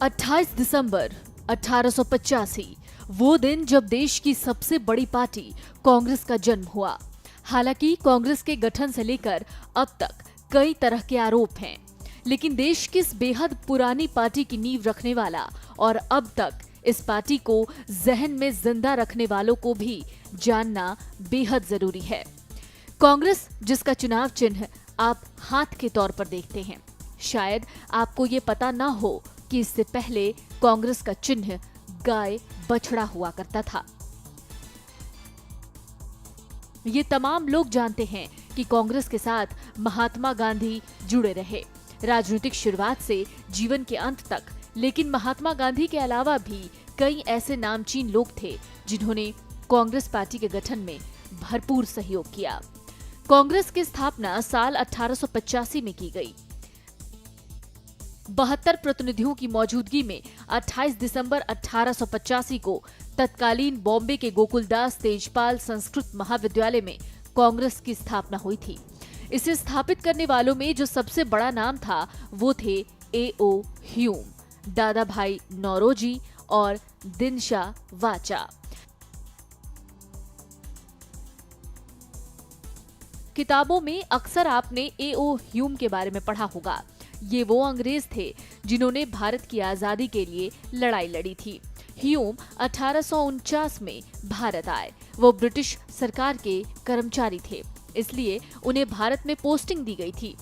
28 दिसंबर 1885 वो दिन जब देश की सबसे बड़ी पार्टी कांग्रेस का जन्म हुआ। हालांकि कांग्रेस के गठन से लेकर अब तक कई तरह के आरोप हैं, लेकिन देश की इस बेहद पुरानी पार्टी की नींव रखने वाला और अब तक इस पार्टी को जहन में जिंदा रखने वालों को भी जानना बेहद जरूरी है। कांग्रेस, जिसका चुनाव चिन्ह आप हाथ के तौर पर देखते हैं, शायद आपको ये पता ना हो कि इससे पहले कांग्रेस का चिन्ह गाय बछड़ा हुआ करता था। ये तमाम लोग जानते हैं कि कांग्रेस के साथ महात्मा गांधी जुड़े रहे, राजनीतिक शुरुआत से जीवन के अंत तक। लेकिन महात्मा गांधी के अलावा भी कई ऐसे नामचीन लोग थे जिन्होंने कांग्रेस पार्टी के गठन में भरपूर सहयोग किया। कांग्रेस की स्थापना साल 1885 में की गई। 72 प्रतिनिधियों की मौजूदगी में 28 दिसंबर 1885 को तत्कालीन बॉम्बे के गोकुलदास तेजपाल संस्कृत महाविद्यालय में कांग्रेस की स्थापना हुई थी। इसे स्थापित करने वालों में जो सबसे बड़ा नाम था वो थे A.O. ह्यूम, दादा भाई नौरोजी और दिनशा वाचा। किताबों में अक्सर आपने A.O. ह्यूम के बारे में पढ़ा होगा। ये वो अंग्रेज थे जिन्होंने भारत की आजादी के लिए लड़ाई लड़ी थी। ह्यूम 1849 में भारत आए। वो ब्रिटिश सरकार के कर्मचारी थे, इसलिए उन्हें भारत में पोस्टिंग दी गई थी।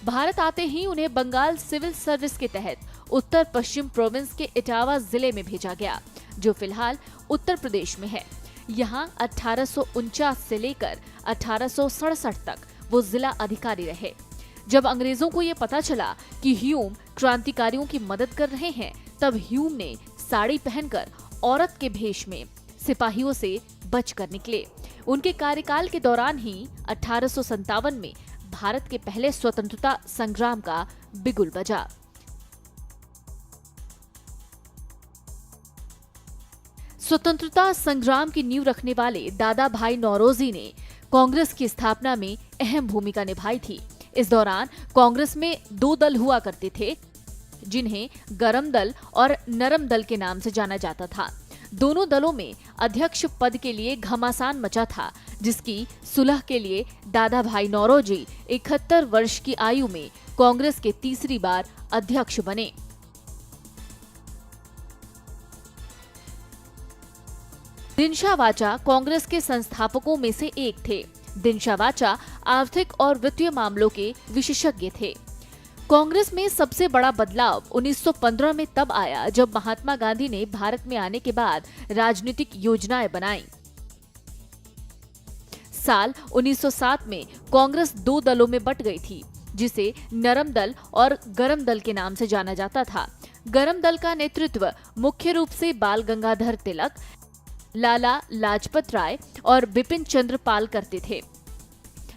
भारत आते ही उन्हें बंगाल सिविल सर्विस के तहत उत्तर पश्चिम प्रोविंस के इटावा जिले में भेजा गया, जो फिलहाल उत्तर प्रदेश में है। यहाँ 1849 से लेकर 1867 तक वो जिला अधिकारी रहे। जब अंग्रेजों को ये पता चला कि ह्यूम क्रांतिकारियों की मदद कर रहे हैं, तब ह्यूम ने साड़ी पहनकर औरत के भेष में सिपाहियों से बचकर निकले। उनके कार्यकाल के दौरान ही 1857 में भारत के पहले स्वतंत्रता संग्राम का बिगुल बजा। स्वतंत्रता संग्राम की नींव रखने वाले दादा भाई नौरोजी ने कांग्रेस की स्थापना में अहम भूमिका निभाई थी। इस दौरान कांग्रेस में दो दल हुआ करते थे, जिन्हें गरम दल और नरम दल के नाम से जाना जाता था। दोनों दलों में अध्यक्ष पद के लिए घमासान मचा था, जिसकी सुलह के लिए दादा भाई नौरोजी 71 वर्ष की आयु में कांग्रेस के तीसरी बार अध्यक्ष बने। दिनशा वाचा कांग्रेस के संस्थापकों में से एक थे। दिनशा वाचा आर्थिक और वित्तीय मामलों के विशेषज्ञ थे। कांग्रेस में सबसे बड़ा बदलाव 1915 में तब आया जब महात्मा गांधी ने भारत में आने के बाद राजनीतिक योजनाएं बनाई। साल 1907 में कांग्रेस दो दलों में बट गई थी, जिसे नरम दल और गरम दल के नाम से जाना जाता था। गरम दल का नेतृत्व मुख्य रूप से बाल गंगाधर तिलक, लाला लाजपत राय और बिपिन चंद्र पाल करते थे।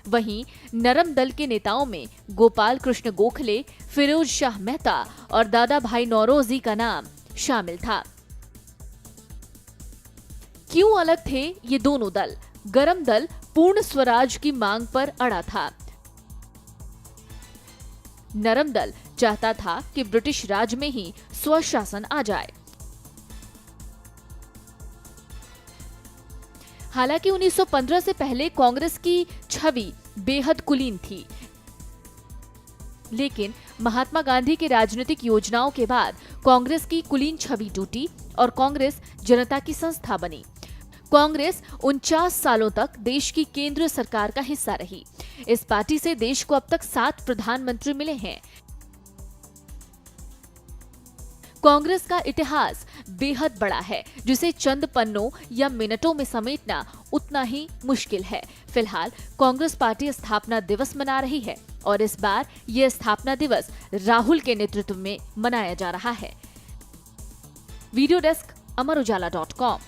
वहीं नरम दल के नेताओं में गोपाल कृष्ण गोखले, फिरोज शाह मेहता और दादा भाई नौरोजी का नाम शामिल था। क्यों अलग थे ये दोनों दल? गरम दल पूर्ण स्वराज की मांग पर अड़ा था। नरम दल चाहता था कि ब्रिटिश राज में ही स्वशासन आ जाए। हालांकि 1915 से पहले कांग्रेस की छवि बेहद कुलीन थी, लेकिन महात्मा गांधी की राजनीतिक योजनाओं के बाद कांग्रेस की कुलीन छवि टूटी और कांग्रेस जनता की संस्था बनी। कांग्रेस 49 सालों तक देश की केंद्र सरकार का हिस्सा रही। इस पार्टी से देश को अब तक 7 प्रधानमंत्री मिले हैं। कांग्रेस का इतिहास बेहद बड़ा है, जिसे चंद पन्नों या मिनटों में समेटना उतना ही मुश्किल है। फिलहाल कांग्रेस पार्टी स्थापना दिवस मना रही है और इस बार यह स्थापना दिवस राहुल के नेतृत्व में मनाया जा रहा है। वीडियो डेस्क, अमर उजाला.com।